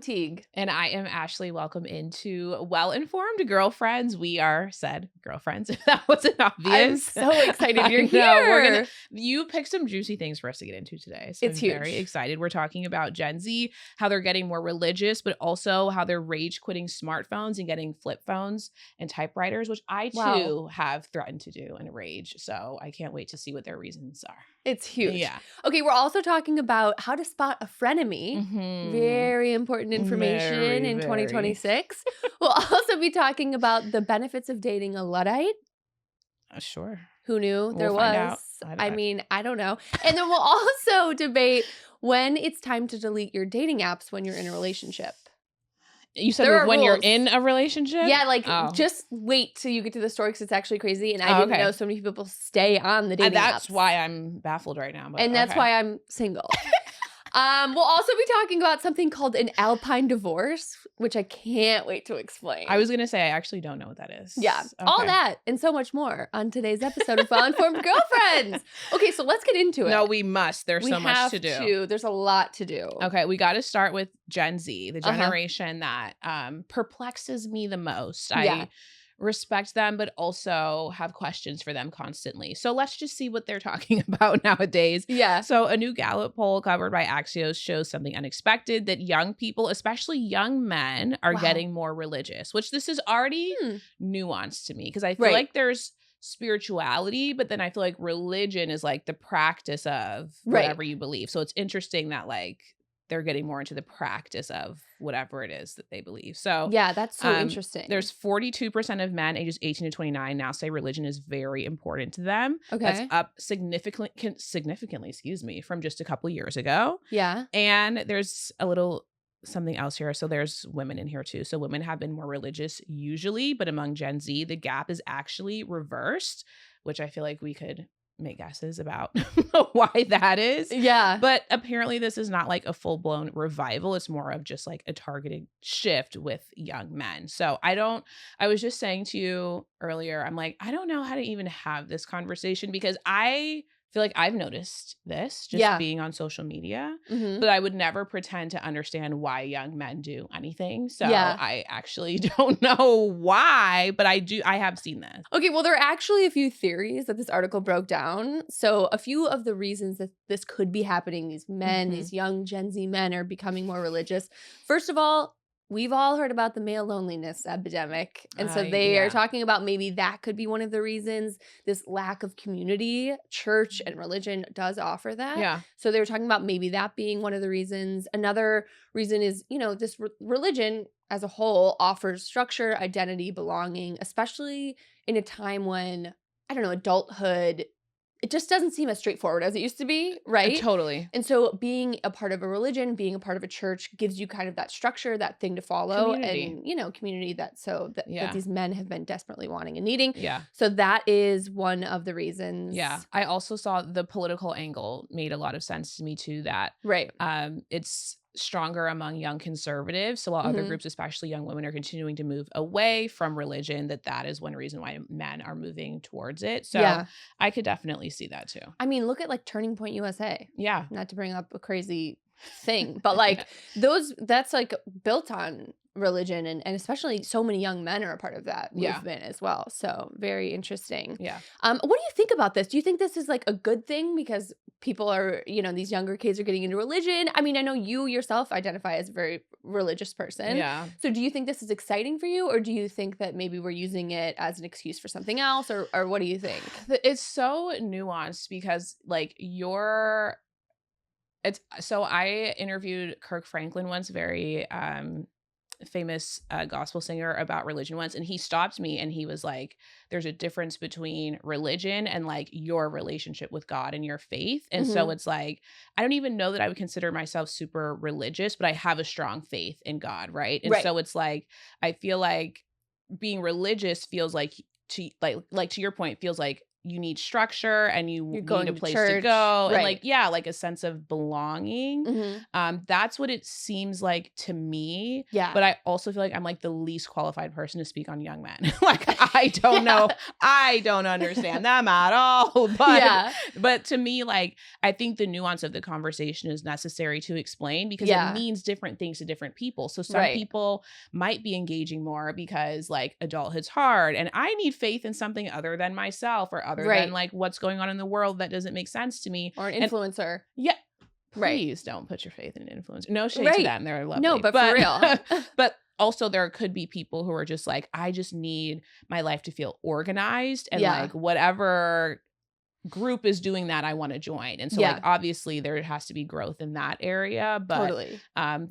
Tiege. And I am Ashley. Welcome into Well-Informed Girlfriends. We are said girlfriends, if that wasn't obvious. I'm so excited you're here. You picked some juicy things for us to get into today. So It's I'm very huge. excited. We're talking about Gen Z, how they're getting more religious, but also how they're rage quitting smartphones and getting flip phones and typewriters, which I too have threatened to do in a rage. So I can't wait to see what their reasons are. It's huge. Yeah. Okay, we're also talking about how to spot a frenemy. Mm-hmm. Very important information in 2026. We'll also be talking about the benefits of dating a Luddite. Sure. Who knew there We'll find out. was? I mean, I don't know. And then we'll also debate when it's time to delete your dating apps when you're in a relationship. You said when you're in a relationship? Yeah, just wait till you get to the story because it's actually crazy. And I didn't know so many people stay on the dating apps. That's why I'm baffled right now. And that's why I'm single. We'll also be talking about something called an Alpine Divorce, which I can't wait to explain. I was going to say, I actually don't know what that is. Yeah, all that and so much more on today's episode of Well-Informed Girlfriends. Okay, so let's get into it. No, we must. There's so much to do. There's a lot to do. Okay, we got to start with Gen Z, the generation that perplexes me the most. I respect them, but also have questions for them constantly. So let's just see what they're talking about nowadays. Yeah. So a new Gallup poll covered by Axios shows something unexpected, that young people, especially young men, are getting more religious, which this is already nuanced to me because I feel like there's spirituality, but then I feel like religion is like the practice of whatever you believe. So it's interesting that like they're getting more into the practice of whatever it is that they believe. So yeah, that's so interesting. There's 42% of men ages 18 to 29 now say religion is very important to them. Okay. That's up significantly, from just a couple years ago. Yeah. And there's a little something else here. So there's women in here too. So women have been more religious usually, but among Gen Z, the gap is actually reversed, which I feel like we could make guesses about why that is. Yeah. But apparently this is not like a full-blown revival. It's more of just like a targeted shift with young men. So I was just saying to you earlier, I'm like, I don't know how to even have this conversation because I feel like I've noticed this just being on social media, but I would never pretend to understand why young men do anything. So I actually don't know why, but I have seen this. Okay, well, there are actually a few theories that this article broke down. So a few of the reasons that this could be happening, these men, these young Gen Z men are becoming more religious. First of all, we've all heard about the male loneliness epidemic. And so they are talking about maybe that could be one of the reasons, this lack of community. Church and religion does offer that. Yeah. So they were talking about maybe that being one of the reasons. Another reason is, this religion as a whole offers structure, identity, belonging, especially in a time when, adulthood, it just doesn't seem as straightforward as it used to be, right? Totally. And so being a part of a religion, being a part of a church gives you kind of that structure, that thing to follow. Community. And, community that these men have been desperately wanting and needing. Yeah. So that is one of the reasons. Yeah. I also saw the political angle made a lot of sense to me too, that it's stronger among young conservatives. So while other groups, especially young women, are continuing to move away from religion, that is one reason why men are moving towards it. So I could definitely see that too. I mean, look at like Turning Point USA. Yeah. Not to bring up a crazy thing, but like that's like built on religion and especially so many young men are a part of that movement as well. So very interesting. Yeah. What do you think about this? Do you think this is like a good thing because people are, these younger kids are getting into religion? I mean, I know you yourself identify as a very religious person. Yeah. So do you think this is exciting for you, or do you think that maybe we're using it as an excuse for something else, or what do you think? It's so nuanced because like so I interviewed Kirk Franklin once, very famous gospel singer, about religion once, and he stopped me and he was like, there's a difference between religion and like your relationship with God and your faith. And so it's like, I don't even know that I would consider myself super religious, but I have a strong faith in God, right? And so it's like, I feel like being religious feels like, to your point, feels like you need structure and you You're need going a to place to church. go and Right. like, yeah, like a sense of belonging. That's what it seems like to me. Yeah. But I also feel like I'm like the least qualified person to speak on young men. Like, I don't know. I don't understand them at all. But to me, like, I think the nuance of the conversation is necessary to explain because it means different things to different people. So some people might be engaging more because like adulthood's hard and I need faith in something other than myself or other than like what's going on in the world that doesn't make sense to me. Or an influencer. Yeah. Please don't put your faith in an influencer. No shade to them. They're lovely. No, but for real. But also there could be people who are just like, I just need my life to feel organized and like whatever group is doing that, I want to join. And so like obviously there has to be growth in that area, but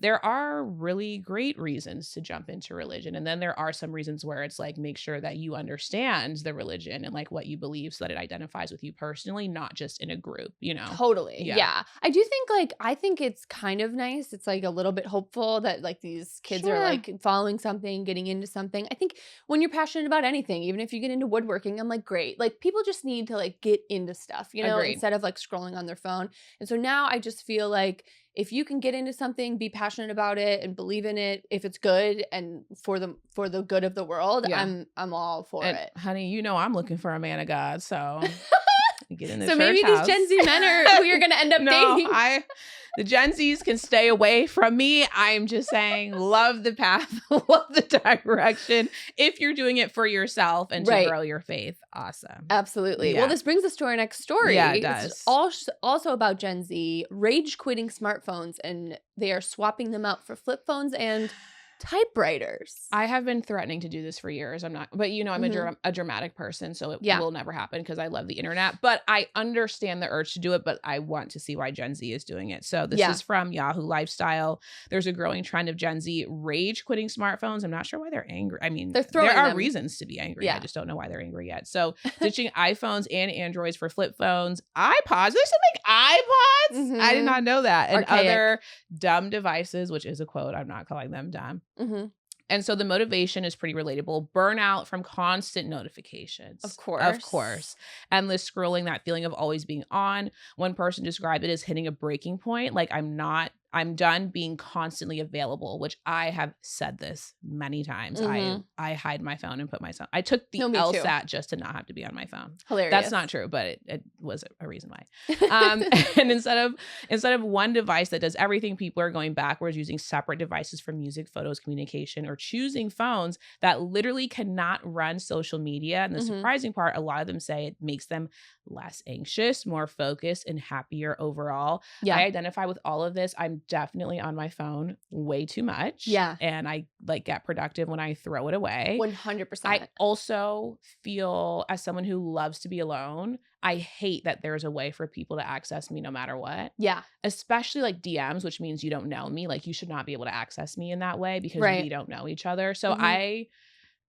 there are really great reasons to jump into religion. And then there are some reasons where it's like, make sure that you understand the religion and like what you believe so that it identifies with you personally, not just in a group, you know? Totally. Yeah. I do think like, I think it's kind of nice. It's like a little bit hopeful that like these kids are like following something, getting into something. I think when you're passionate about anything, even if you get into woodworking, I'm like, great. Like people just need to like get into stuff, you know, instead of like scrolling on their phone. And so now I just feel like if you can get into something, be passionate about it and believe in it, if it's good and for the good of the world, I'm all for it. Honey, you know I'm looking for a man of God, so get in the so church maybe house. These Gen Z men are who you're gonna end up dating. The Gen Zs can stay away from me. I'm just saying, love the path, love the direction. If you're doing it for yourself and to grow your faith, awesome. Absolutely. Well, this brings us to our next story. Yeah, it does. It's also about Gen Z rage quitting smartphones, and they are swapping them out for flip phones and typewriters. I have been threatening to do this for years. I'm not, but you know, I'm a dramatic person, so it will never happen because I love the internet. But I understand the urge to do it, but I want to see why Gen Z is doing it. So this is from Yahoo Lifestyle. There's a growing trend of Gen Z rage quitting smartphones. I'm not sure why they're angry. I mean, there are reasons to be angry. I just don't know why they're angry yet. So ditching iPhones and Androids for flip phones, iPods. There's something iPods. I did not know that. And other dumb devices, which is a quote. I'm not calling them dumb. And so the motivation is pretty relatable. Burnout from constant notifications. Of course. Endless scrolling, that feeling of always being on. One person described it as hitting a breaking point. Like I'm done being constantly available, which I have said this many times. I hide my phone and put myself. I took the LSAT just to not have to be on my phone. Hilarious. That's not true, but it was a reason why. And instead of one device that does everything, people are going backwards using separate devices for music, photos, communication, or choosing phones that literally cannot run social media. And the surprising part, a lot of them say it makes them less anxious, more focused, and happier overall. I identify with all of this. I'm definitely on my phone way too much. And I like get productive when I throw it away. 100%. I also feel, as someone who loves to be alone, I hate that there's a way for people to access me no matter what. Especially like DMs, which means you don't know me. Like you should not be able to access me in that way because we don't know each other. So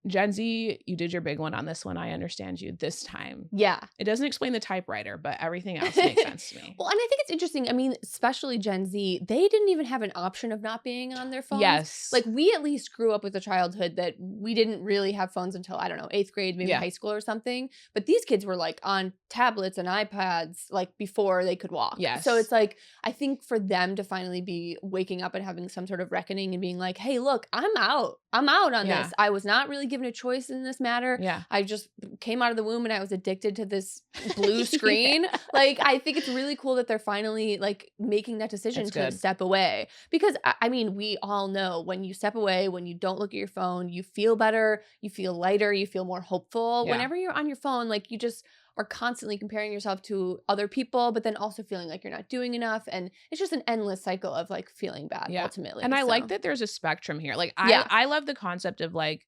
Gen Z, you did your big one on this one. I understand you this time. It doesn't explain the typewriter, but everything else makes sense to me. Well, and I think it's interesting. I mean, especially Gen Z, they didn't even have an option of not being on their phones. Like we at least grew up with a childhood that we didn't really have phones until, I don't know, 8th grade, maybe high school or something. But these kids were like on tablets and iPads like before they could walk. So it's like, I think for them to finally be waking up and having some sort of reckoning and being like, hey, look, I'm out on this. I was not really given a choice in this matter. I just came out of the womb and I was addicted to this blue screen. Like, I think it's really cool that they're finally like making that decision to step away. Because I mean, we all know when you step away, when you don't look at your phone, you feel better, you feel lighter, you feel more hopeful. Whenever you're on your phone, like you just are constantly comparing yourself to other people, but then also feeling like you're not doing enough. And it's just an endless cycle of like feeling bad ultimately. And I like that there's a spectrum here. Like I love the concept of like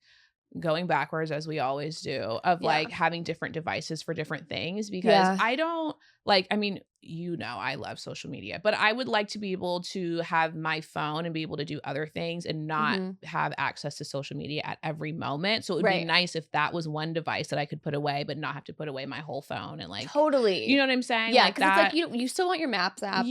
going backwards as we always do of like having different devices for different things because I don't like, I mean, you know, I love social media, but I would like to be able to have my phone and be able to do other things and not have access to social media at every moment. So it would be nice if that was one device that I could put away, but not have to put away my whole phone and like, totally, you know what I'm saying? Yeah. Like cause it's like, you still want your Maps app.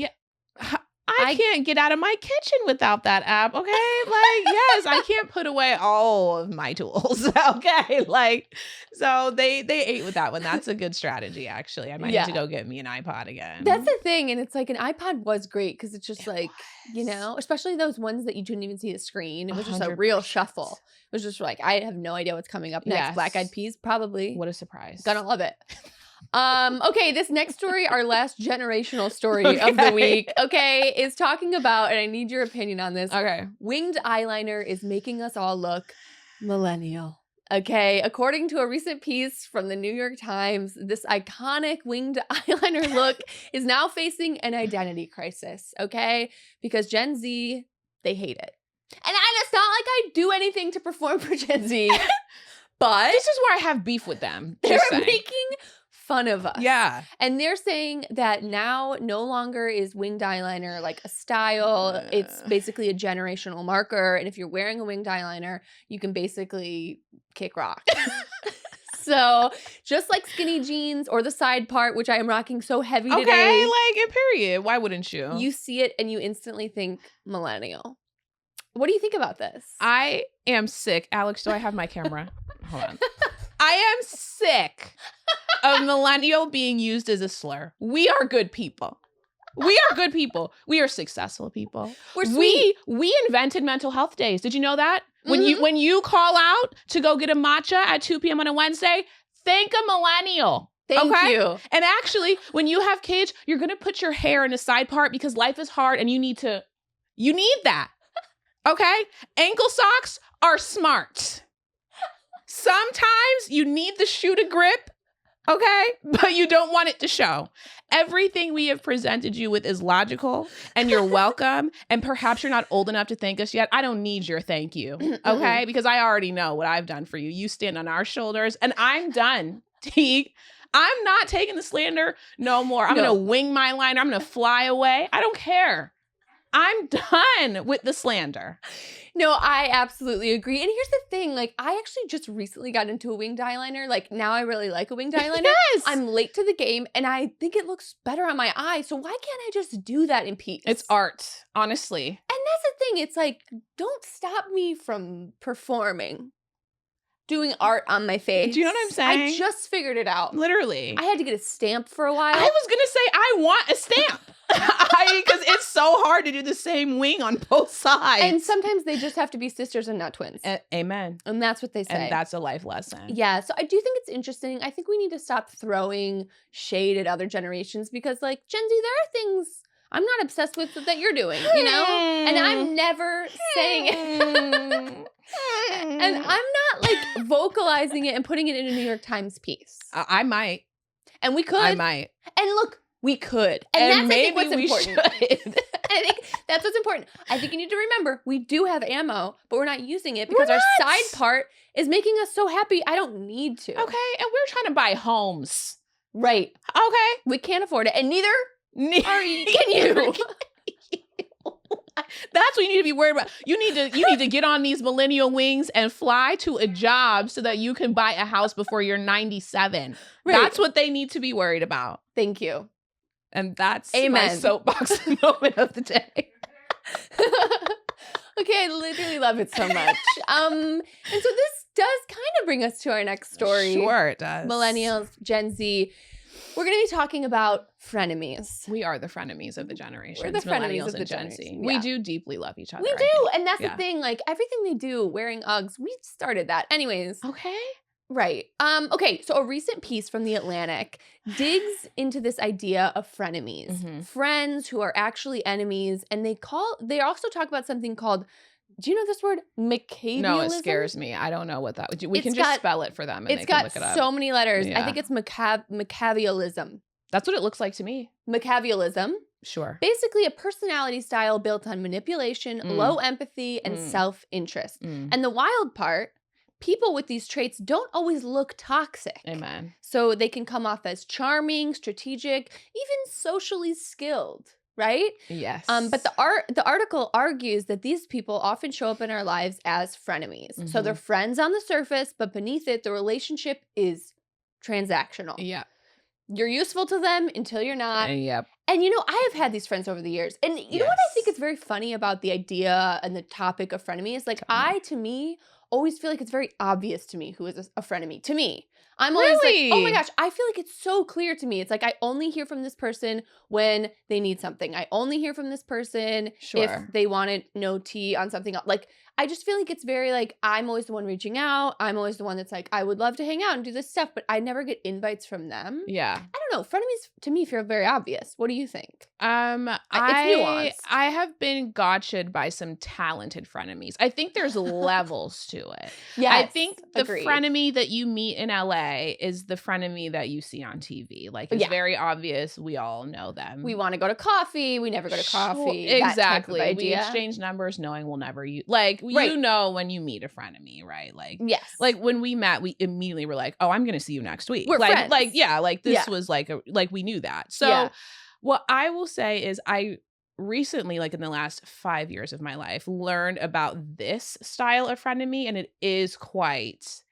I can't get out of my kitchen without that app, okay? Like, yes, I can't put away all of my tools, okay? Like, so they ate with that one. That's a good strategy, actually. I might need to go get me an iPod again. That's the thing. And it's like an iPod was great because it's just you know, especially those ones that you couldn't even see the screen. It was just a real shuffle. It was just like, I have no idea what's coming up next. Yes. Black Eyed Peas, probably. What a surprise. Gonna love it. Okay, this next story, our last generational story of the week, is talking about, and I need your opinion on this. Okay. Winged eyeliner is making us all look millennial. Okay, according to a recent piece from the New York Times, this iconic winged eyeliner look is now facing an identity crisis, okay? Because Gen Z, they hate it. And it's not like I do anything to perform for Gen Z, but this is where I have beef with them. They're making fun of us. Yeah. And they're saying that now no longer is winged eyeliner like a style. It's basically a generational marker. And if you're wearing a winged eyeliner, you can basically kick rock. So just like skinny jeans or the side part, which I am rocking so heavy today. Okay, like in period. Why wouldn't you? You see it and you instantly think millennial. What do you think about this? I am sick. Alex, do I have my camera? Hold on. I am sick of millennial being used as a slur. We are good people. We are good people. We are successful people. We're sweet. We invented mental health days. Did you know that? When you call out to go get a matcha at 2 p.m. on a Wednesday, thank a millennial. Thank you. And actually, when you have kids, you're going to put your hair in a side part because life is hard and you need that. Okay? Ankle socks are smart. Sometimes you need the shoe to grip, okay? But you don't want it to show. Everything we have presented you with is logical, and you're welcome. And perhaps you're not old enough to thank us yet. I don't need your thank you, okay? Because I already know what I've done for you. You stand on our shoulders, and I'm done, Tiege. I'm not taking the slander no more. I'm going to wing my liner. I'm going to fly away. I don't care. I'm done with the slander. No, I absolutely agree. And here's the thing, like, I actually just recently got into a winged eyeliner. Like, now I really like a winged eyeliner. Yes. I'm late to the game, and I think it looks better on my eye. So why can't I just do that in peace? It's art, honestly. And that's the thing. It's like, don't stop me from performing. Doing art on my face. Do you know what I'm saying? I just figured it out. Literally. I had to get a stamp for a while. I was going to say, I want a stamp. Because it's so hard to do the same wing on both sides. And sometimes they just have to be sisters and not twins. Amen. And that's what they say. And that's a life lesson. Yeah. So I do think it's interesting. I think we need to stop throwing shade at other generations because, like, Gen Z, there are things I'm not obsessed with that you're doing, you know? And I'm never saying it. And I'm not, like, vocalizing it and putting it in a New York Times piece. I might. And we could. I might. And look, we could. And that's, maybe I think, what's important. I think that's what's important. I think you need to remember, we do have ammo, but we're not using it because our side part is making us so happy. I don't need to. Okay. And we're trying to buy homes. Right. Okay. We can't afford it. And neither can you. That's what you need to be worried about. You need to get on these millennial wings and fly to a job so that you can buy a house before you're 97. Right. That's what they need to be worried about. Thank you. And that's my soapbox moment of the day. Okay, I literally love it so much. And so this does kind of bring us to our next story. Sure, it does. Millennials, Gen Z. We're going to be talking about frenemies. We are the frenemies of the generation. We're the frenemies millennials of the and Gen generation. Z. Yeah. We do deeply love each other. We do. And that's the thing. Like, everything they do, wearing Uggs, we started that. Anyways. Okay. Right. Okay. So a recent piece from The Atlantic digs into this idea of frenemies, friends who are actually enemies. And they also talk about something called, do you know this word? Machiavellism? No, it scares me. I don't know what that would. We can just spell it for them and they can look it up. It's got so many letters. Yeah. I think it's Machiavellism. That's what it looks like to me. Machiavellism. Sure. Basically a personality style built on manipulation, low empathy, and self-interest. And the wild part, people with these traits don't always look toxic. Amen. So they can come off as charming, strategic, even socially skilled. Right? Yes. But the article argues that these people often show up in our lives as frenemies. So they're friends on the surface, but beneath it, the relationship is transactional. Yeah. You're useful to them until you're not. Yep. And, I have had these friends over the years. And you know what I think is very funny about the idea and the topic of frenemies? Like, to me, always feel like it's very obvious to me who is a frenemy. To me. I'm always like, oh my Really? gosh, I feel like it's so clear to me. It's like I only hear from this person when they need something. I only hear from this person if Sure. they wanted no tea on something else. Like, I just feel like it's very like, I'm always the one reaching out. I'm always the one that's like, I would love to hang out and do this stuff, but I never get invites from them. Yeah. I don't know. Frenemies to me feel very obvious. What do you think? It's nuanced. I have been gotcha'd by some talented frenemies. I think there's levels to it. Yes, I think the agreed. frenemy that you meet in LA is the frenemy that you see on TV. Like, it's very obvious. We all know them. We want to go to coffee. We never go to coffee. Sure, That exactly. type of We idea. exchange numbers knowing we'll never use. Like, Right. you know when you meet a frenemy, right? Like, Yes. like when we met, we immediately were like, oh, I'm going to see you next week. We're friends. This was like, we knew that. So what I will say is I recently, like in the last 5 years of my life, learned about this style of frenemy, and it is quite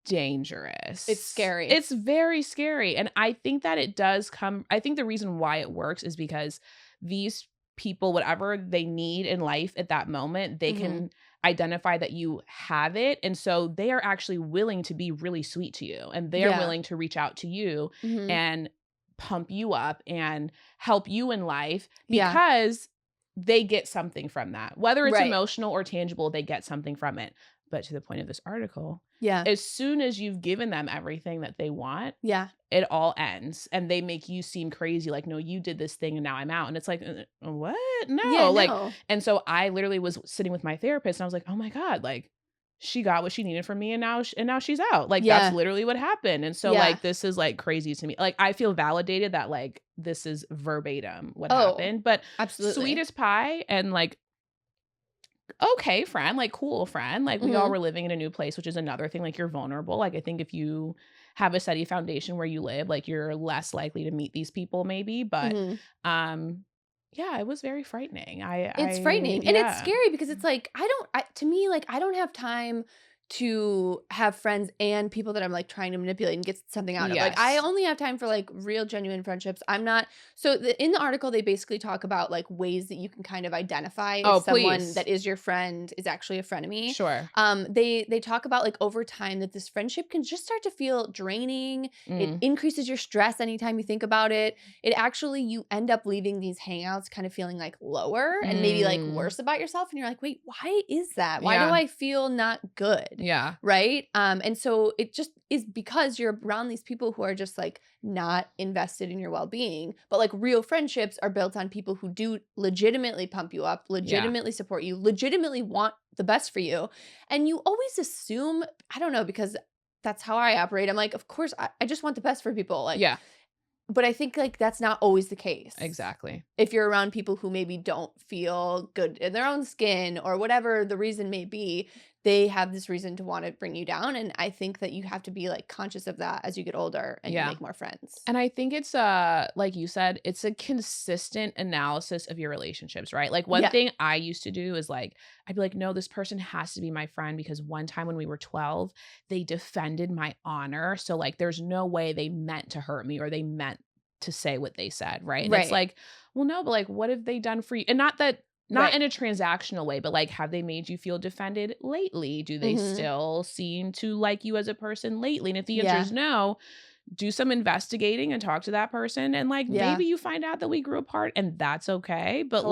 dangerous. It's scary. It's very scary. And I think that I think the reason why it works is because these people, whatever they need in life at that moment, they can identify that you have it. And so they are actually willing to be really sweet to you, and they're willing to reach out to you and pump you up and help you in life because they get something from that. Whether it's emotional or tangible, they get something from it. But to the point of this article, as soon as you've given them everything that they want, it all ends, and they make you seem crazy. Like, no, you did this thing and now I'm out. And it's like, what? No. And so I literally was sitting with my therapist and I was like, oh my God, like, she got what she needed from me, and now she's out. Like, that's literally what happened. And so like, this is like crazy to me. Like, I feel validated that like this is verbatim what happened. But absolutely. sweet as pie, and like, okay, friend, like, cool friend. Like, we all were living in a new place, which is another thing. Like, you're vulnerable. Like, I think if you have a steady foundation where you live, like, you're less likely to meet these people maybe. But yeah, it was very frightening. It's frightening. And it's scary because it's like, to me, like, I don't have time to have friends and people that I'm like trying to manipulate and get something out of. Like, I only have time for like real genuine friendships. I'm not. So in the article, they basically talk about like ways that you can kind of identify if someone that is your friend is actually a frenemy. Sure. They talk about like over time that this friendship can just start to feel draining. It increases your stress anytime you think about it. It actually, you end up leaving these hangouts kind of feeling like lower and maybe like worse about yourself. And you're like, wait, why is that? Why do I feel not good? Yeah. Right. And so it just is because you're around these people who are just like not invested in your well-being. But like real friendships are built on people who do legitimately pump you up, legitimately support you, legitimately want the best for you. And you always assume, I don't know, because that's how I operate. I'm like, of course, I just want the best for people. Like, but I think like that's not always the case. Exactly. If you're around people who maybe don't feel good in their own skin or whatever the reason may be, they have this reason to want to bring you down. And I think that you have to be like conscious of that as you get older and you make more friends. And I think it's like you said, it's a consistent analysis of your relationships, right? Like one thing I used to do is like, I'd be like, no, this person has to be my friend because one time when we were 12, they defended my honor. So like, there's no way they meant to hurt me or they meant to say what they said, right? And it's like, well, no, but like, what have they done for you? And not in a transactional way, but like, have they made you feel defended lately? Do they still seem to like you as a person lately? And if the answer is no, do some investigating and talk to that person. And like, maybe you find out that we grew apart and that's okay. But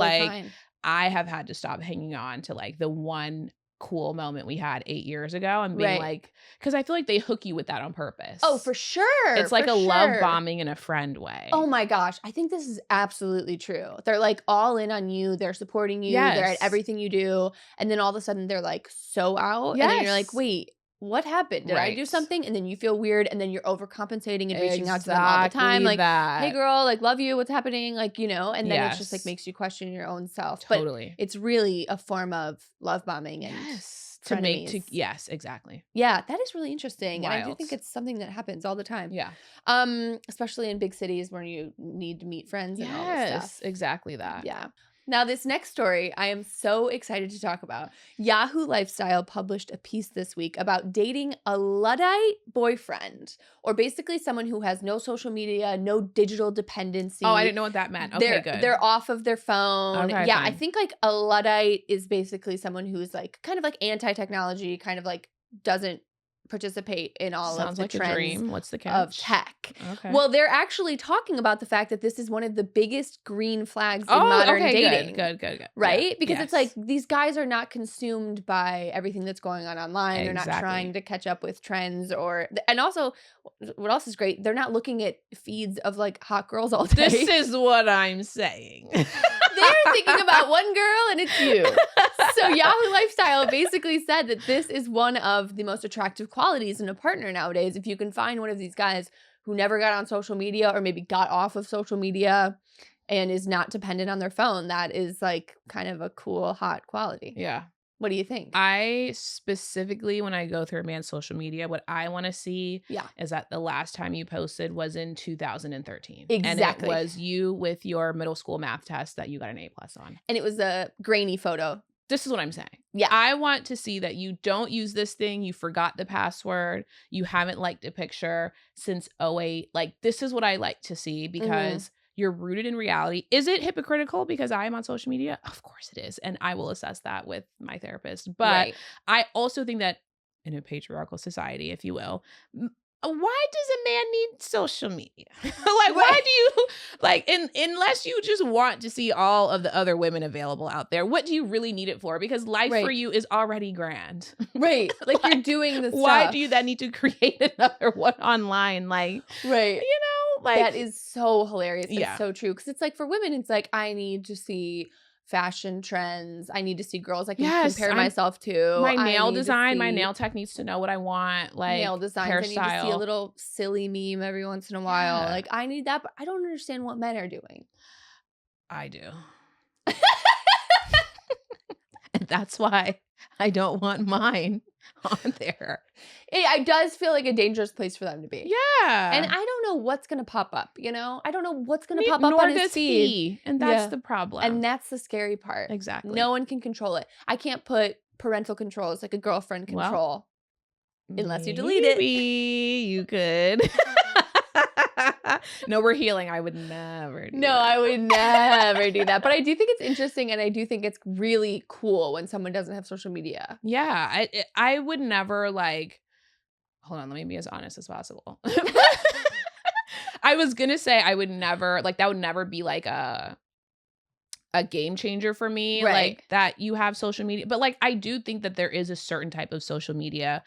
I have had to stop hanging on to like the one cool moment we had 8 years ago and being like, because I feel like they hook you with that on purpose. Oh, for sure. It's like a love bombing in a friend way. Oh my gosh. I think this is absolutely true. They're like all in on you. They're supporting you. They're at everything you do. And then all of a sudden they're like so out. And then you're like, wait, what happened? Did I do something? And then you feel weird. And then you're overcompensating and reaching out to them all the time. Like, hey girl, like love you. What's happening? Like, you know, and then it just like makes you question your own self. Totally. But it's really a form of love bombing and yes, exactly. Yeah, that is really interesting. Wild. And I do think it's something that happens all the time. Yeah. Especially in big cities where you need to meet friends and all this stuff. Exactly that. Yeah. Now, this next story I am so excited to talk about. Yahoo Lifestyle published a piece this week about dating a Luddite boyfriend, or basically someone who has no social media, no digital dependency. Oh, I didn't know what that meant. Okay, good. They're off of their phone. Okay, yeah, fine. I think like a Luddite is basically someone who's like kind of like anti-technology, kind of like doesn't participate in all Sounds of the like trends a dream. What's the catch? of tech. Okay. Well, they're actually talking about the fact that this is one of the biggest green flags in modern dating. Good. Right? Yeah. Because Yes. it's like these guys are not consumed by everything that's going on online. They're not trying to catch up with trends and also what else is great? They're not looking at feeds of like hot girls all day. This is what I'm saying. They're thinking about one girl and it's you. So Yahoo Lifestyle basically said that this is one of the most attractive qualities in a partner nowadays. If you can find one of these guys who never got on social media or maybe got off of social media and is not dependent on their phone, that is like kind of a cool, hot quality. Yeah. What do you think? I specifically, when I go through a man's social media, what I want to see is that the last time you posted was in 2013. Exactly. And it was you with your middle school math test that you got an A+ on. And it was a grainy photo. This is what I'm saying. Yeah. I want to see that you don't use this thing. You forgot the password. You haven't liked a picture since 2008. Like, this is what I like to see because you're rooted in reality. Is it hypocritical because I am on social media? Of course it is. And I will assess that with my therapist. But I also think that in a patriarchal society, if you will, why does a man need social media? Why do you unless you just want to see all of the other women available out there, what do you really need it for? Because life for you is already grand. Right. Like you're doing this Why stuff. do you then need to create another one online? Like, right. You know, like that is so hilarious. Yeah. It's so true. Because it's like for women, it's like I need to see fashion trends. I need to see girls I can compare myself to. My nail design, my nail tech needs to know what I want. Like nail design. I need to see a little silly meme every once in a while. Yeah. Like I need that, but I don't understand what men are doing. I do. And that's why I don't want mine on there. It does feel like a dangerous place for them to be. Yeah. And I don't know what's going to pop up, you know? I don't know what's going to pop up on his feed. And that's the problem. And that's the scary part. Exactly. No one can control it. I can't put parental controls like a girlfriend control unless you delete it. Maybe you could. No, we're healing. I would never do that. I would never do that. But I do think it's interesting and I do think it's really cool when someone doesn't have social media. Yeah. I would never hold on, let me be as honest as possible. I was going to say I would never, that would never be like a game changer for me. Right. Like that you have social media. But I do think that there is a certain type of social media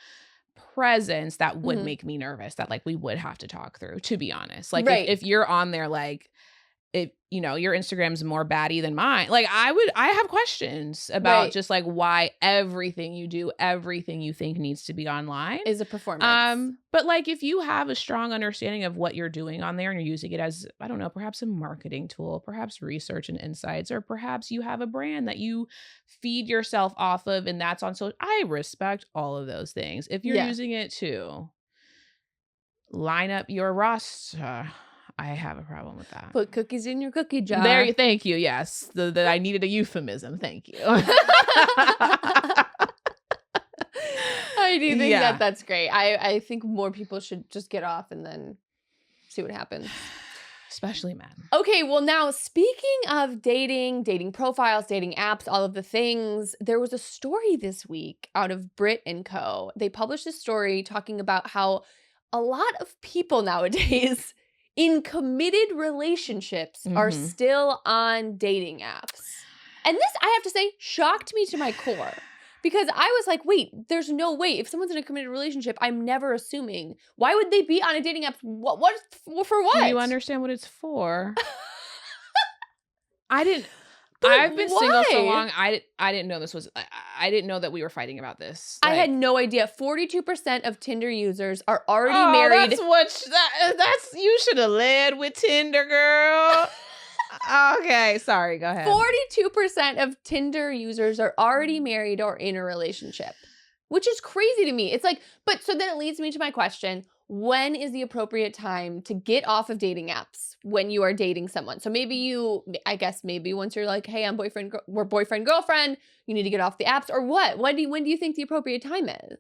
presence that would make me nervous that we would have to talk through, to be honest. If you're on there, if your Instagram's more baddie than mine, I have questions about just why everything you do, everything you think needs to be online is a performance. But if you have a strong understanding of what you're doing on there and you're using it as, I don't know, perhaps a marketing tool, perhaps research and insights, or perhaps you have a brand that you feed yourself off of and that's on social, I respect all of those things. If you're using it to line up your roster, I have a problem with that. Put cookies in your cookie jar. Thank you. Yes. I needed a euphemism. Thank you. I do think that's great. I think more people should just get off and then see what happens. Especially men. Okay, well now speaking of dating profiles, dating apps, all of the things, there was a story this week out of Brit & Co. They published a story talking about how a lot of people nowadays in committed relationships are still on dating apps. And this, I have to say, shocked me to my core. Because I was like, wait, there's no way. If someone's in a committed relationship, I'm never assuming. Why would they be on a dating app? What for what? Do you understand what it's for? I didn't. But I've been single so why? long. I didn't know this was. I didn't know that we were fighting about this. I had no idea. 42% of Tinder users are already married. That's you should have led with Tinder, girl. Okay, sorry. Go ahead. 42% of Tinder users are already married or in a relationship, which is crazy to me. It's so then it leads me to my question. when is the appropriate time to get off of dating apps when you are dating someone? So maybe once you're like, hey, we're boyfriend, girlfriend, you need to get off the apps, or what? When do you think the appropriate time is?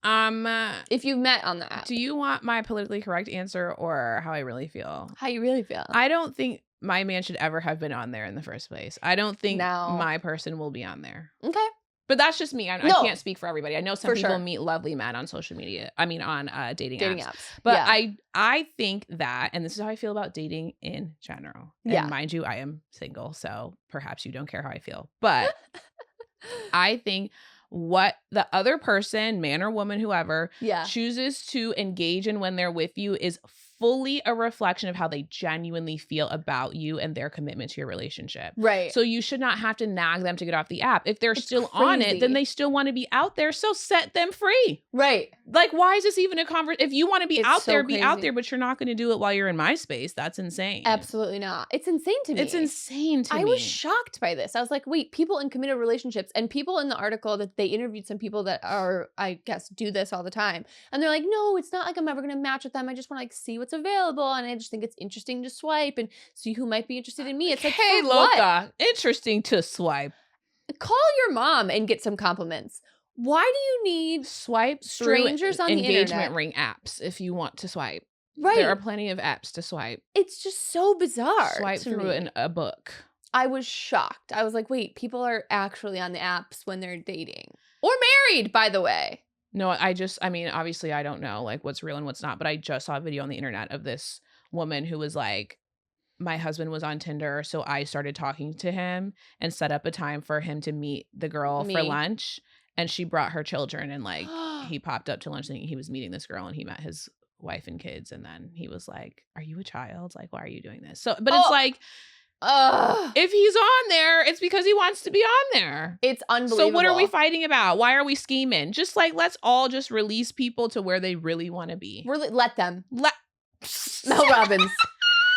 If you've met on the app. Do you want my politically correct answer or how I really feel? How you really feel? I don't think my man should ever have been on there in the first place. I don't think my person will be on there. Okay. But that's just me. I can't speak for everybody. I know some people meet lovely men on social media. I mean, on dating apps. But I think that, and this is how I feel about dating in general. And mind you, I am single, so perhaps you don't care how I feel. But I think what the other person, man or woman, whoever, chooses to engage in when they're with you is fully a reflection of how they genuinely feel about you and their commitment to your relationship. Right. So you should not have to nag them to get off the app. If they're still on it, then they still want to be out there. So set them free. Right. Like, why is this even a conversation? If you want to be out there, be out there, but you're not going to do it while you're in my space. That's insane. Absolutely not. It's insane to me. It's insane to me. I was shocked by this. I was like, wait, people in committed relationships, and people in the article that they interviewed some people that are, I guess, do this all the time. And they're like, no, it's not like I'm ever going to match with them. I just want to like see what's available. And I just think it's interesting to swipe and see who might be interested in me. It's like, hey, Loca, interesting to swipe. Call your mom and get some compliments. Why do you need swipe strangers on the internet? Engagement ring apps if you want to swipe. Right. There are plenty of apps to swipe. It's just so bizarre. Swipe through a book. I was shocked. I was like, wait, people are actually on the apps when they're dating. Or married, by the way. No, obviously I don't know like what's real and what's not, but I just saw a video on the internet of this woman who was like, my husband was on Tinder, so I started talking to him and set up a time for him to meet the girl for lunch. And she brought her children, and like he popped up to lunch thinking he was meeting this girl, and he met his wife and kids. And then he was like, are you a child? Like, why are you doing this? So, but it's like, if he's on there, it's because he wants to be on there. It's unbelievable. So what are we fighting about? Why are we scheming? Just like, let's all just release people to where they really want to be. Let them. Mel Robbins.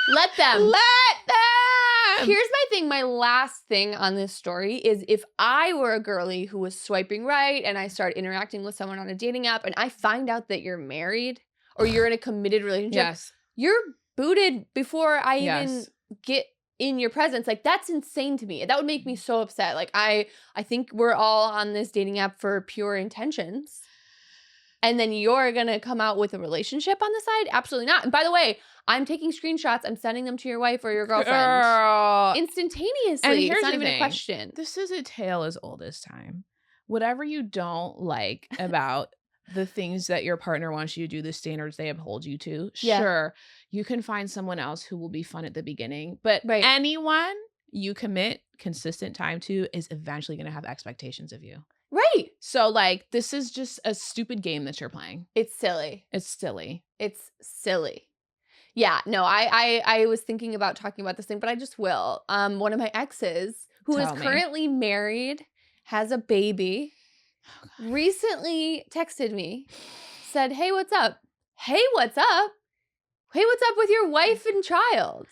Let them. Let them. Here's my thing. My last thing on this story is if I were a girly who was swiping right and I start interacting with someone on a dating app and I find out that you're married or you're in a committed relationship, you're booted before I even get in your presence. Like, that's insane to me. That would make me so upset. Like, I think we're all on this dating app for pure intentions. And then you're going to come out with a relationship on the side? Absolutely not. And by the way, I'm taking screenshots. I'm sending them to your wife or your girlfriend. Instantaneously. And here's it's not the even thing. a question. This is a tale as old as time. Whatever you don't like about the things that your partner wants you to do, the standards they uphold you to, sure, you can find someone else who will be fun at the beginning. But anyone you commit consistent time to is eventually going to have expectations of you. Right. So, like, this is just a stupid game that you're playing. It's silly. It's silly. It's silly. Yeah, no, I was thinking about talking about this thing, but I just will. One of my exes, who is currently married, has a baby, recently texted me, said, hey, what's up? Hey, what's up? Hey, what's up with your wife and child?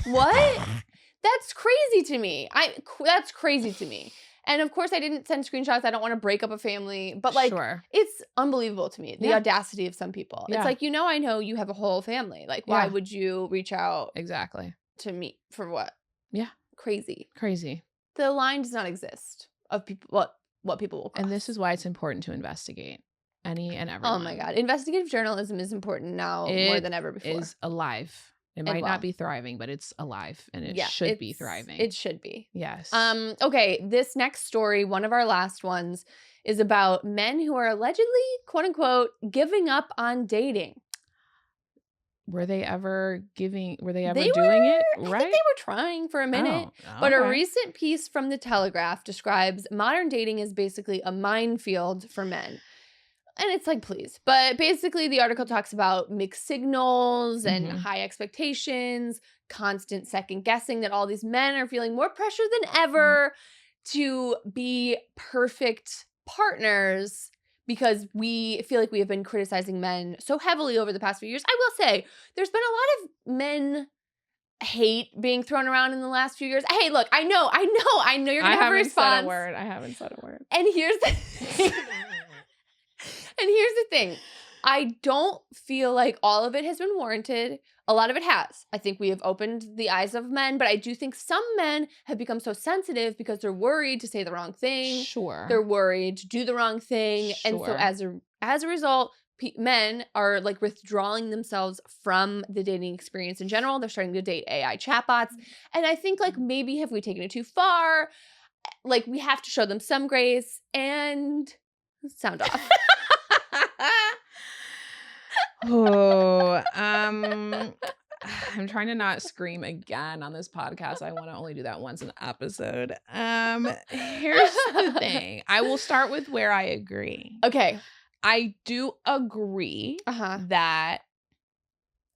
What? That's crazy to me. That's crazy to me. And of course, I didn't send screenshots. I don't want to break up a family. But like, it's unbelievable to me, the audacity of some people. It's like, I know you have a whole family. Like, why would you reach out to me for what? Yeah. Crazy. The line does not exist of people, what people will cross. And this is why it's important to investigate any and everyone. Oh my God. Investigative journalism is important now more than ever before. It is alive. It might not be thriving, but it's alive and it should be thriving. It should be. Yes. Okay, this next story, one of our last ones, is about men who are allegedly, quote unquote, giving up on dating. Were they ever doing it? Right? I think they were trying for a minute. But a recent piece from The Telegraph describes modern dating as basically a minefield for men. And it's like, please. But basically, the article talks about mixed signals and high expectations, constant second guessing that all these men are feeling more pressure than ever to be perfect partners because we feel like we have been criticizing men so heavily over the past few years. I will say, there's been a lot of men hate being thrown around in the last few years. Hey, look, I know you're going to have a response. I haven't said a word. And here's the... And here's the thing. I don't feel like all of it has been warranted. A lot of it has. I think we have opened the eyes of men, but I do think some men have become so sensitive because they're worried to say the wrong thing. Sure. They're worried to do the wrong thing. And so Sure. as a result, men are like withdrawing themselves from the dating experience in general. They're starting to date AI chatbots. And I think like maybe have we taken it too far? Like we have to show them some grace and sound off. Oh, I'm trying to not scream again on this podcast. I want to only do that once an episode. Here's the thing. I will start with where I agree. Okay. I do agree that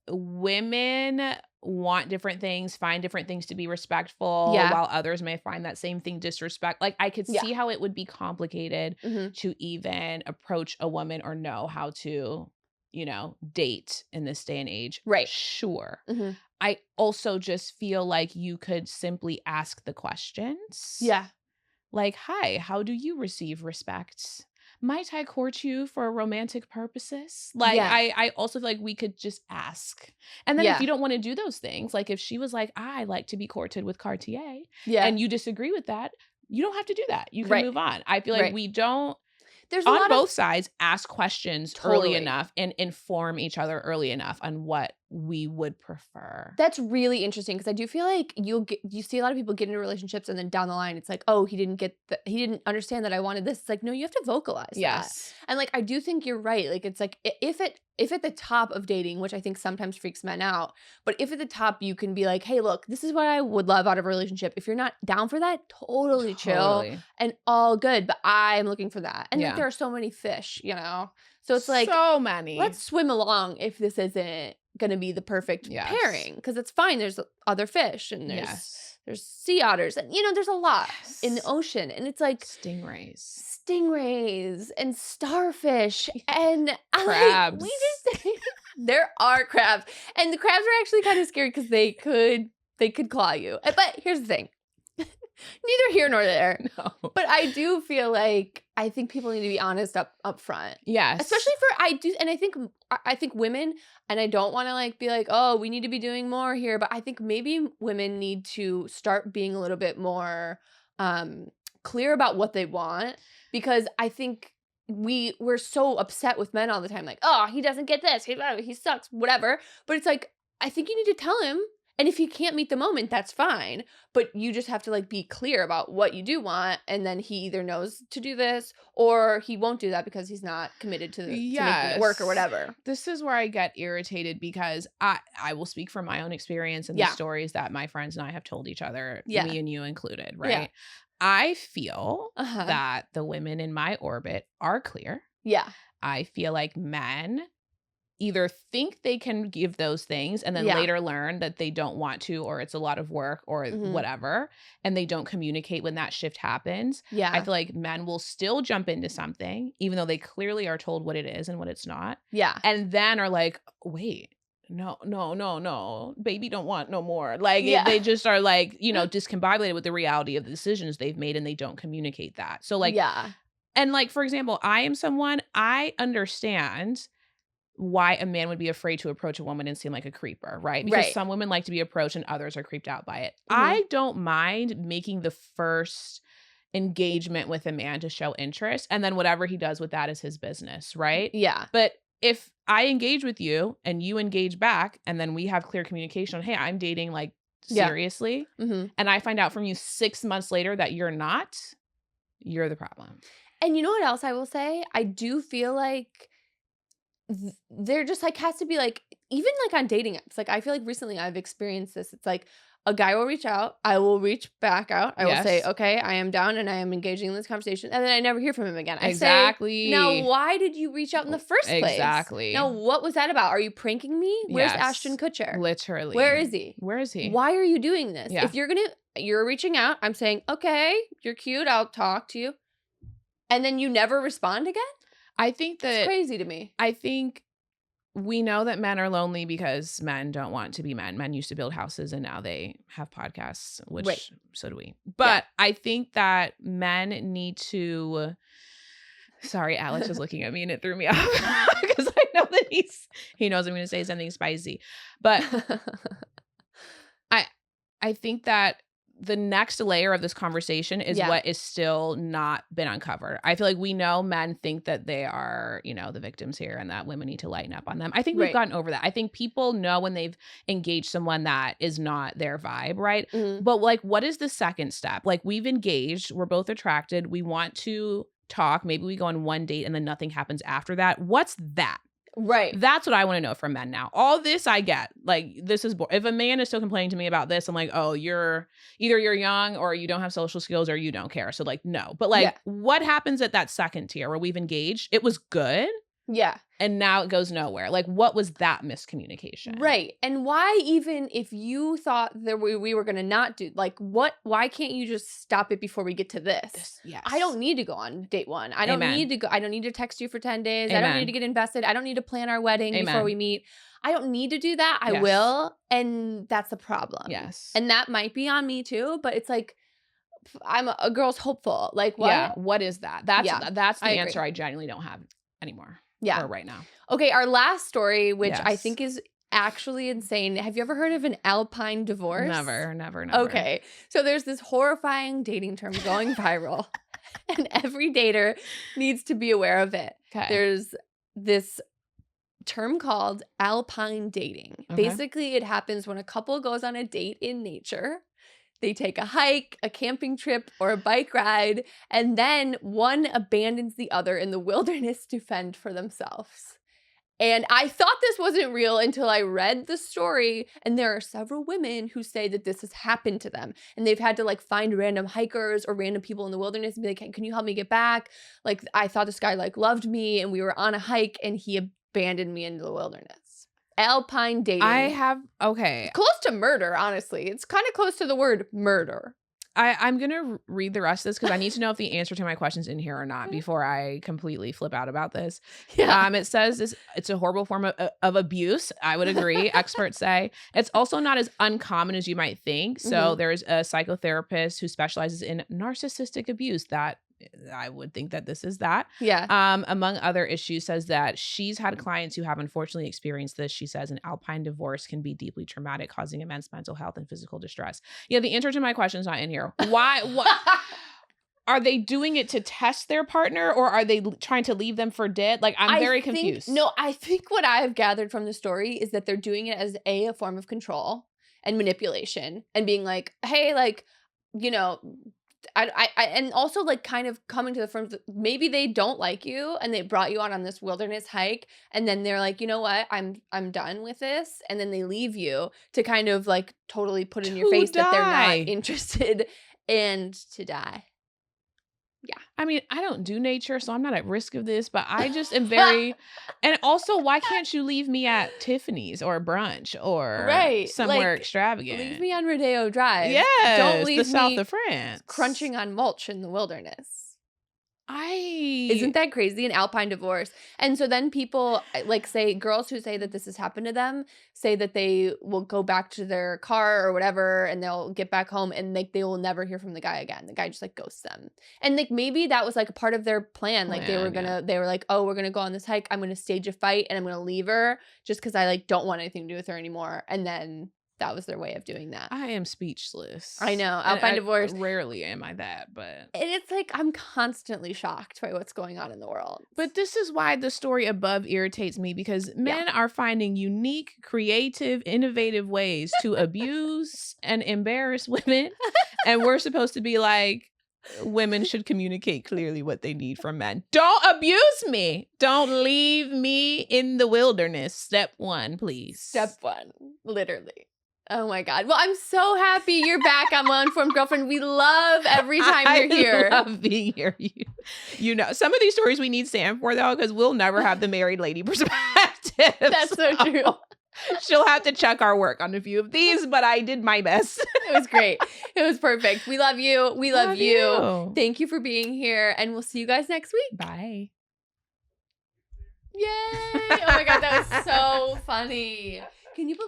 women want different things, find different things to be respectful, while others may find that same thing disrespect. Like I could see how it would be complicated to even approach a woman or know how to, date in this day and age. Right. Sure. I also just feel like you could simply ask the questions. Yeah. Like, hi, how do you receive respect? Might I court you for romantic purposes? Like, I also feel like we could just ask. And then if you don't want to do those things, like if she was like, I like to be courted with Cartier, and you disagree with that, you don't have to do that. You can move on. I feel like we don't, there's on both sides, ask questions early enough and inform each other early enough on what we would prefer. That's really interesting because I do feel like you see a lot of people get into relationships and then down the line it's like, oh, he didn't understand that I wanted this. It's like, no, you have to vocalize that. And like I do think you're right. Like it's like if at the top of dating, which I think sometimes freaks men out, but if at the top you can be like, hey, look, this is what I would love out of a relationship. If you're not down for that, totally chill and all good. But I'm looking for that. And like, there are so many fish, So it's like so many. Let's swim along if this isn't gonna be the perfect pairing, because it's fine. There's other fish and there's sea otters and there's a lot in the ocean, and it's like stingrays and starfish and crabs. There are crabs, and the crabs are actually kind of scary because they could claw you. But here's the thing. Neither here nor there. No. But I do feel like I think people need to be honest up front. Yes. Especially I think women, and I don't want to like be like, oh, we need to be doing more here, but I think maybe women need to start being a little bit more clear about what they want, because I think we're so upset with men all the time, like, oh, he doesn't get this, he sucks, whatever. But it's like, I think you need to tell him. And if you can't meet the moment, that's fine. But you just have to like be clear about what you do want. And then he either knows to do this or he won't do that because he's not committed to making it work or whatever. This is where I get irritated because I will speak from my own experience and the stories that my friends and I have told each other, me and you included, right? Yeah. I feel that the women in my orbit are clear. Yeah. I feel like men either think they can give those things and then later learn that they don't want to, or it's a lot of work or whatever, and they don't communicate when that shift happens. Yeah. I feel like men will still jump into something even though they clearly are told what it is and what it's not. Yeah. And then are like, wait, no, baby don't want no more. Like they just are like, discombobulated with the reality of the decisions they've made, and they don't communicate that. So like, and like, for example, I understand why a man would be afraid to approach a woman and seem like a creeper, right? Because some women like to be approached and others are creeped out by it. I don't mind making the first engagement with a man to show interest, and then whatever he does with that is his business, right? Yeah. But if I engage with you and you engage back, and then we have clear communication on, hey, I'm dating like seriously, and I find out from you 6 months later that you're not, you're the problem. And you know what else I will say? I do feel like there just like has to be like, even like on dating apps, like I feel like recently I've experienced this. It's like a guy will reach out, I will reach back out, I will say, okay, I am down and I am engaging in this conversation, and then I never hear from him again. I say, now why did you reach out in the first place? Exactly. Now what was that about? Are you pranking me? Where's Ashton Kutcher? Literally. Where is he? Why are you doing this? If you're reaching out, I'm saying, okay, you're cute, I'll talk to you, and then you never respond again? I think that it's crazy to me. I think we know that men are lonely because men don't want to be men. Men used to build houses and now they have podcasts, which so do we. But I think that men need to Sorry, Alex is looking at me and it threw me off because I know that he knows I'm going to say something spicy. But I think that the next layer of this conversation is what is still not been uncovered. I feel like we know men think that they are, the victims here and that women need to lighten up on them. I think we've gotten over that. I think people know when they've engaged someone that is not their vibe, right? Mm-hmm. But like, what is the second step? Like, we've engaged, we're both attracted, we want to talk, maybe we go on one date and then nothing happens after that. What's that? Right. That's what I want to know from men now. All this I get. Like, this is if a man is still complaining to me about this, I'm like, oh, you're young or you don't have social skills or you don't care. So like, no. But like, what happens at that second tier where we've engaged? It was good. Yeah. And now it goes nowhere. Like, what was that miscommunication? Right. And why, even if you thought that we were going to not do, like, why can't you just stop it before we get to this? Yes. I don't need to go on date one. I don't need to go. I don't need to text you for 10 days. I don't need to get invested. I don't need to plan our wedding before we meet. I don't need to do that. I will. And that's the problem. Yes. And that might be on me too, but it's like, I'm a girl's hopeful. Like, what? Yeah. What is that? That's the answer I genuinely don't have anymore. Yeah. Or right now. Okay, our last story, which I Yes. think is actually insane. Have you ever heard of an Alpine Divorce? Never. Okay, so there's this horrifying dating term going viral, and every dater needs to be aware of it. Okay. There's this term called alpine dating. Okay. Basically, it happens when a couple goes on a date in nature. They take a hike, a camping trip, or a bike ride, and then one abandons the other in the wilderness to fend for themselves. And I thought this wasn't real until I read the story, and there are several women who say that this has happened to them, and they've had to like find random hikers or random people in the wilderness and be like, can you help me get back? Like, I thought this guy like loved me, and we were on a hike, and he abandoned me into the wilderness. Alpine dating. Close to murder, honestly. It's kind of close to the word murder. I'm going to read the rest of this because I need to know if the answer to my question's in here or not before I completely flip out about this. Yeah. It says it's a horrible form of abuse. I would agree. Experts say it's also not as uncommon as you might think. So there's a psychotherapist who specializes in narcissistic abuse that I would think that this is that. Yeah. Among other issues, says that she's had clients who have unfortunately experienced this. She says an Alpine divorce can be deeply traumatic, causing immense mental health and physical distress. Yeah, the answer to my question is not in here. Why? What? Are they doing it to test their partner, or are they trying to leave them for dead? Like, I'm very confused. No, I think what I have gathered from the story is that they're doing it as a form of control and manipulation, and being like, hey, like, I and also like kind of coming to the front. Maybe they don't like you and they brought you out on this wilderness hike, and then they're like, you know what, I'm done with this, and then they leave you to kind of like totally put in your face that they're not interested and to die. Yeah. I mean, I don't do nature, so I'm not at risk of this, but I just am very, and also, why can't you leave me at Tiffany's or brunch or somewhere like, extravagant? Leave me on Rodeo Drive. Yes, don't leave the south me of France. Crunching on mulch in the wilderness. Isn't that crazy? An Alpine divorce. And so then people like say, girls who say that this has happened to them say that they will go back to their car or whatever, and they'll get back home and like they will never hear from the guy again. The guy just like ghosts them. And like maybe that was like a part of their plan. Like they were like, oh, we're gonna go on this hike. I'm gonna stage a fight and I'm gonna leave her just because I like don't want anything to do with her anymore. And then that was their way of doing that. I am speechless. I know. Alpine divorce. Rarely am I that, but. And it's like I'm constantly shocked by what's going on in the world. But this is why the story above irritates me, because men are finding unique, creative, innovative ways to abuse and embarrass women. And we're supposed to be like, women should communicate clearly what they need from men. Don't abuse me. Don't leave me in the wilderness. Step one, please. Step one. Literally. Oh my God. Well, I'm so happy you're back on Well-Informed Girlfriend. We love every time you're here. I love being here. You know, some of these stories we need Sam for, though, because we'll never have the married lady perspective. That's so true. She'll have to check our work on a few of these, but I did my best. It was great. It was perfect. We love you. We love you. Thank you for being here, and we'll see you guys next week. Bye. Yay. Oh my God, that was so funny. Can you believe